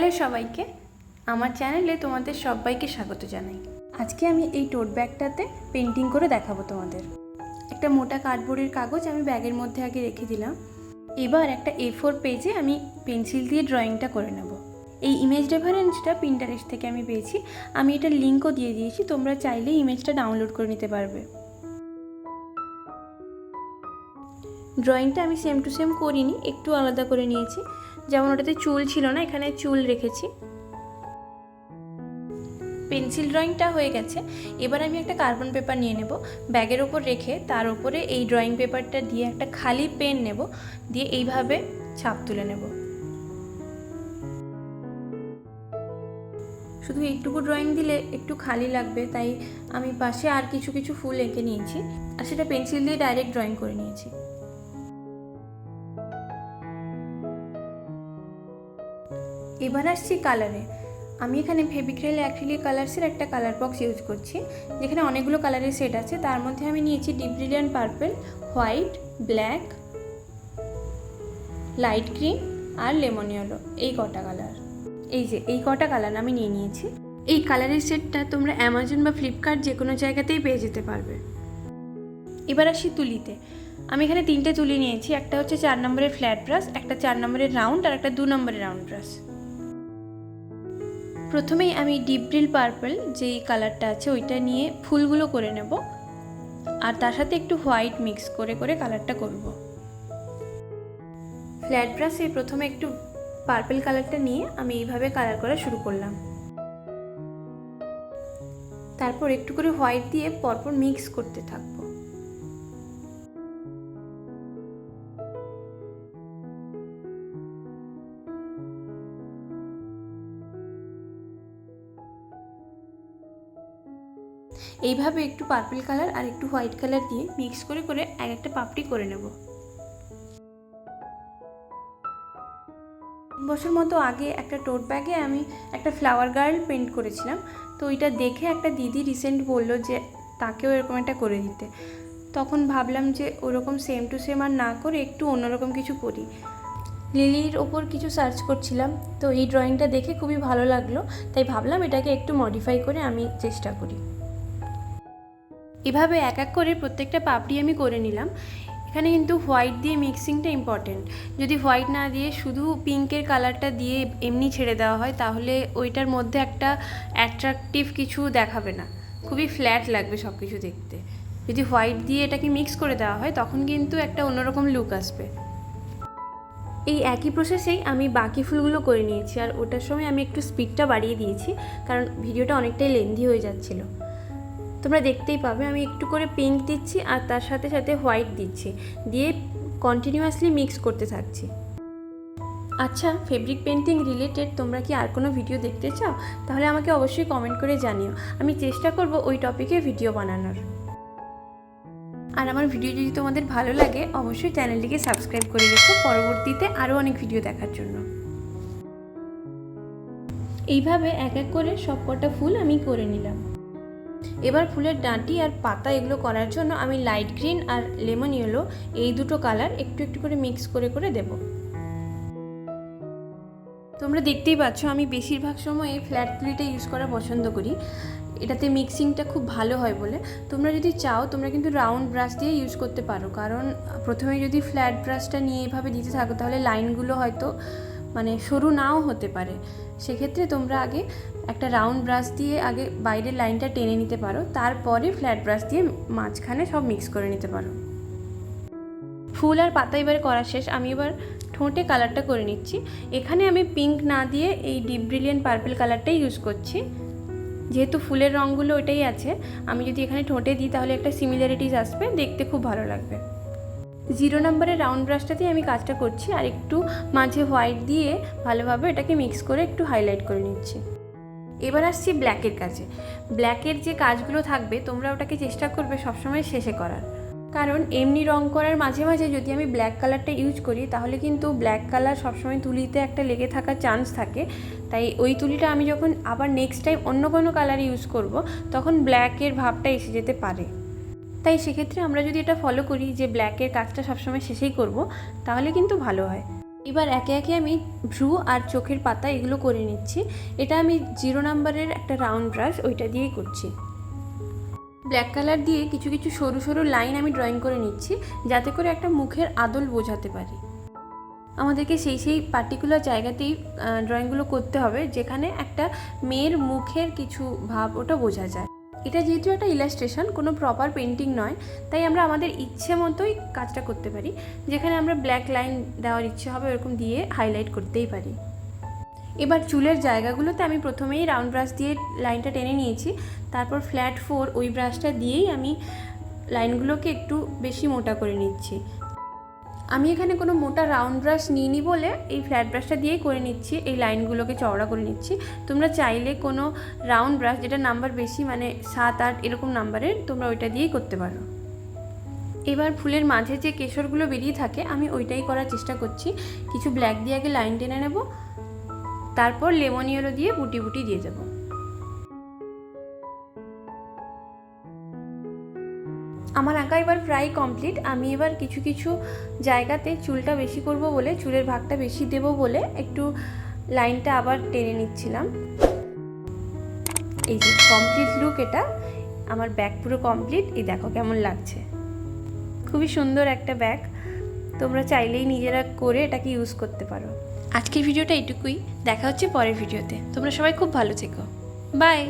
Hello সবাইকে, আমার চ্যানেলে তোমাদের সবাইকে স্বাগত জানাই। আজকে আমি এই টোট ব্যাগটাতে পেন্টিং করে দেখাবো তোমাদের। একটা মোটা কার্ডবোর্ডের কাগজ আমি ব্যাগের মধ্যে আগে রেখে দিলাম। এবার একটা A4 পেজে আমি পেন্সিল দিয়ে ড্রয়িংটা করে নেব। এই ইমেজ রেফারেন্সটা পিন্টারেস্ট থেকে আমি পেয়েছি। আমি এটার লিঙ্কও দিয়ে দিয়েছি, তোমরা চাইলে ইমেজটা ডাউনলোড করে নিতে পারবে। ড্রয়িংটা আমি সেম টু সেম করিনি, একটু আলাদা করে নিয়েছি। যেমন ওটাতে চুল ছিল না, এখানে চুল রেখেছি। পেন্সিল ড্রয়িংটা হয়ে গেছে। এবার আমি একটা কার্বন পেপার নিয়ে নেব, ব্যাগের ওপর রেখে তার উপরে এই ড্রয়িং পেপারটা দিয়ে একটা খালি পেন নেব, দিয়ে এইভাবে ছাপ তুলে নেব। শুধু এইটুকু ড্রয়িং দিলে একটু খালি লাগবে, তাই আমি পাশে আর কিছু কিছু ফুল এঁকে নিয়েছি, আর সেটা পেন্সিল দিয়ে ডাইরেক্ট ড্রয়িং করে নিয়েছি। এবার আসছি কালারে। আমি এখানে ফেভিক্রিল অ্যাক্রিলিক কালার্সের একটা কালার বক্স ইউজ করছি, যেখানে অনেকগুলো কালারের সেট আছে। তার মধ্যে আমি নিয়েছি deep brilliant purple, white, black, light green আর লেমন ইয়েলো, এই কটা কালার। এই কটা কালার আমি নিয়েছি। এই কালারের সেটটা তোমরা অ্যামাজন বা ফ্লিপকার্ট যে কোনো জায়গাতেই পেয়ে যেতে পারবে। এবার আসি তুলিতে। আমি এখানে 3টে তুলি নিয়েছি, একটা হচ্ছে 4 নম্বরের ফ্ল্যাট ব্রাশ, একটা 4 নম্বরের রাউন্ড আর একটা 2 নম্বরের রাউন্ড ব্রাশ। প্রথমেই আমি ডিপ ব্রিল পার্পল যেই কালারটা আছে ওইটা নিয়ে ফুলগুলো করে নেব, আর তার সাথে একটু হোয়াইট মিক্স করে করে কালারটা করব। ফ্ল্যাট ব্রাশে প্রথমে একটু পার্পল কালারটা নিয়ে আমি এইভাবে কালার করা শুরু করলাম। তারপর একটু করে হোয়াইট দিয়ে পরপর মিক্স করতে থাকবো। এইভাবে একটু পার্পল কালার আর একটু হোয়াইট কালার দিয়ে মিক্স করে করে এক একটা পাপড়ি করে নেব। 3 বছর মতো আগে একটা টোট ব্যাগে আমি একটা ফ্লাওয়ার গার্ল পেন্ট করেছিলাম, তো ওইটা দেখে একটা দিদি রিসেন্ট বললো যে তাকেও এরকম একটা করে দিতে। তখন ভাবলাম যে ওরকম সেম টু সেম আর না করে একটু অন্যরকম কিছু করি। লিলির ওপর কিছু সার্চ করছিলাম, তো এই ড্রয়িংটা দেখে খুবই ভালো লাগলো, তাই ভাবলাম এটাকে একটু মডিফাই করে আমি চেষ্টা করি। এভাবে এক এক করে প্রত্যেকটা পাপড়ি আমি করে নিলাম। এখানে কিন্তু হোয়াইট দিয়ে মিক্সিংটা ইম্পর্টেন্ট। যদি হোয়াইট না দিয়ে শুধু পিঙ্কের কালারটা দিয়ে এমনি ছেড়ে দেওয়া হয় তাহলে ওইটার মধ্যে একটা অ্যাট্রাকটিভ কিছু দেখাবে না, খুবই ফ্ল্যাট লাগবে সব কিছু দেখতে। যদি হোয়াইট দিয়ে এটাকে মিক্স করে দেওয়া হয় তখন কিন্তু একটা অন্যরকম লুক আসবে। এই একই প্রসেসেই আমি বাকি ফুলগুলো করে নিয়েছি, আর ওটার সময় আমি একটু স্পিডটা বাড়িয়ে দিয়েছি কারণ ভিডিওটা অনেকটাই লেন্দি হয়ে যাচ্ছিলো। তোমরা দেখতেই পাবে আমি একটু করে পিঙ্ক দিচ্ছি আর তার সাথে সাথে হোয়াইট দিচ্ছি, দিয়ে কন্টিনিউয়াসলি মিক্স করতে থাকছি। আচ্ছা, ফেব্রিক পেন্টিং রিলেটেড তোমরা কি আর কোনো ভিডিও দেখতে চাও? তাহলে আমাকে অবশ্যই কমেন্ট করে জানিও, আমি চেষ্টা করব ওই টপিকে ভিডিও বানানোর। আর আমার ভিডিও যদি তোমাদের ভালো লাগে অবশ্যই চ্যানেলটিকে সাবস্ক্রাইব করে রেখো পরবর্তীতে আরও অনেক ভিডিও দেখার জন্য। এইভাবে এক এক করে সব কটা ফুল আমি করে নিলাম। এবার ফুলের ডাঁটি আর পাতা এগুলো করার জন্য আমি লাইট গ্রিন আর লেমন ইয়েলো এই দুটো কালার একটু একটু করে মিক্স করে করে দেব। তোমরা দেখতেই পাচ্ছ আমি বেশিরভাগ সময় এই ফ্ল্যাট তুলিটা ইউজ করা পছন্দ করি, এটাতে মিক্সিংটা খুব ভালো হয় বলে। তোমরা যদি চাও তোমরা কিন্তু রাউন্ড ব্রাশ দিয়ে ইউজ করতে পারো, কারণ প্রথমে যদি ফ্ল্যাট ব্রাশটা নিয়ে এইভাবে দিতে থাকো তাহলে লাইনগুলো হয়তো সরু নাও হতে পারে। সেক্ষেত্রে তোমরা আগে একটা রাউন্ড ব্রাশ দিয়ে আগে বাইরের লাইনটা টেনে নিতে পারো, তারপরে ফ্ল্যাট ব্রাশ দিয়ে মাঝখানে সব মিক্স করে নিতে পারো। ফুল আর পাতা এবারে করা শেষ, আমি এবার ঠোঁটে কালারটা করে নিচ্ছি। এখানে আমি পিঙ্ক না দিয়ে এই ডিপ ব্রিলিয়ান্ট পার্পল কালারটাই ইউজ করছি, যেহেতু ফুলের রঙগুলো ওইটাই আছে। আমি যদি এখানে ঠোঁটে দিই তাহলে একটা সিমিলারিটিস আসবে, দেখতে খুব ভালো লাগবে। 0 নম্বরের রাউন্ড ব্রাশটাতেই আমি কাজটা করছি, আর একটু মাঝে হোয়াইট দিয়ে ভালোভাবে এটাকে মিক্স করে একটু হাইলাইট করে নিচ্ছি। এবার আসছি ব্ল্যাকের কাছে। ব্ল্যাকের যে কাজগুলো থাকবে তোমরা ওটাকে চেষ্টা করবে সবসময় শেষে করার, কারণ এমনি রং করার মাঝে মাঝে যদি আমি ব্ল্যাক কালারটা ইউজ করি তাহলে কিন্তু ব্ল্যাক কালার সবসময় তুলিতে একটা লেগে থাকার চান্স থাকে। তাই ওই তুলিটা আমি যখন আবার নেক্সট টাইম অন্য কোনো কালার ইউজ করব তখন ব্ল্যাকের ভাবটা এসে যেতে পারে। তাই সেক্ষেত্রে আমরা যদি এটা ফলো করি যে ব্ল্যাকের কাজটা সবসময় শেষেই করব তাহলে কিন্তু ভালো হয়। এবার একে একে আমি ভ্রু আর চোখের পাতা এগুলো করে নিচ্ছি। এটা আমি 0 নাম্বারের একটা রাউন্ড ব্রাশ ওইটা দিয়েই করছি। ব্ল্যাক কালার দিয়ে কিছু কিছু সরু সরু লাইন আমি ড্রয়িং করে নিচ্ছি, যাতে করে একটা মুখের আদল বোঝাতে পারি। আমাদেরকে সেই পার্টিকুলার জায়গাতেই ড্রয়িংগুলো করতে হবে যেখানে একটা মেয়ের মুখের কিছু ভাব ওটা বোঝা যায়। এটা যেহেতু একটা ইলাস্ট্রেশন, কোনো প্রপার পেন্টিং নয়, তাই আমরা আমাদের ইচ্ছে মতোই কাজটা করতে পারি। যেখানে আমরা ব্ল্যাক লাইন দেওয়ার ইচ্ছে হবে ওরকম দিয়ে হাইলাইট করতেই পারি। এবার চুলের জায়গাগুলোতে আমি প্রথমেই রাউন্ড ব্রাশ দিয়ে লাইনটা টেনে নিয়েছি, তারপর ফ্ল্যাট 4 ওই ব্রাশটা দিয়েই আমি লাইনগুলোকে একটু বেশি মোটা করে নিচ্ছি। আমি এখানে কোনো মোটা রাউন্ড ব্রাশ নিইনি বলে এই ফ্ল্যাট ব্রাশটা দিয়েই করে নিচ্ছি, এই লাইনগুলোকে চওড়া করে নিচ্ছি। তোমরা চাইলে কোনো রাউন্ড ব্রাশ যেটা নাম্বার বেশি, মানে 7, 8 এরকম নাম্বারের, তোমরা ওইটা দিয়েই করতে পারো। এবার ফুলের মাঝে যে কেশরগুলো বেরিয়ে থাকে আমি ওইটাই করার চেষ্টা করছি। কিছু ব্ল্যাক দিয়ে আগে লাইন টেনে নেব, তারপর লেমন ইয়েলো দিয়ে বুটি বুটি দিয়ে দেবো। আমার আঁকা এবার প্রায় কমপ্লিট। আমি এবার কিছু কিছু জায়গাতে চুলটা বেশি করব বলে, চুলের ভাগটা বেশি দেব বলে একটু লাইনটা আবার টেনে নিচ্ছিলাম। এই যে কমপ্লিট লুক, এটা আমার ব্যাগ পুরো কমপ্লিট। এই দেখো কেমন লাগছে, খুবই সুন্দর একটা ব্যাগ। তোমরা চাইলেই নিজেরা করে এটাকে ইউজ করতে পারো। আজকের ভিডিওটা এইটুকুই, দেখা হচ্ছে পরের ভিডিওতে। তোমরা সবাই খুব ভালো থেকো, বাই।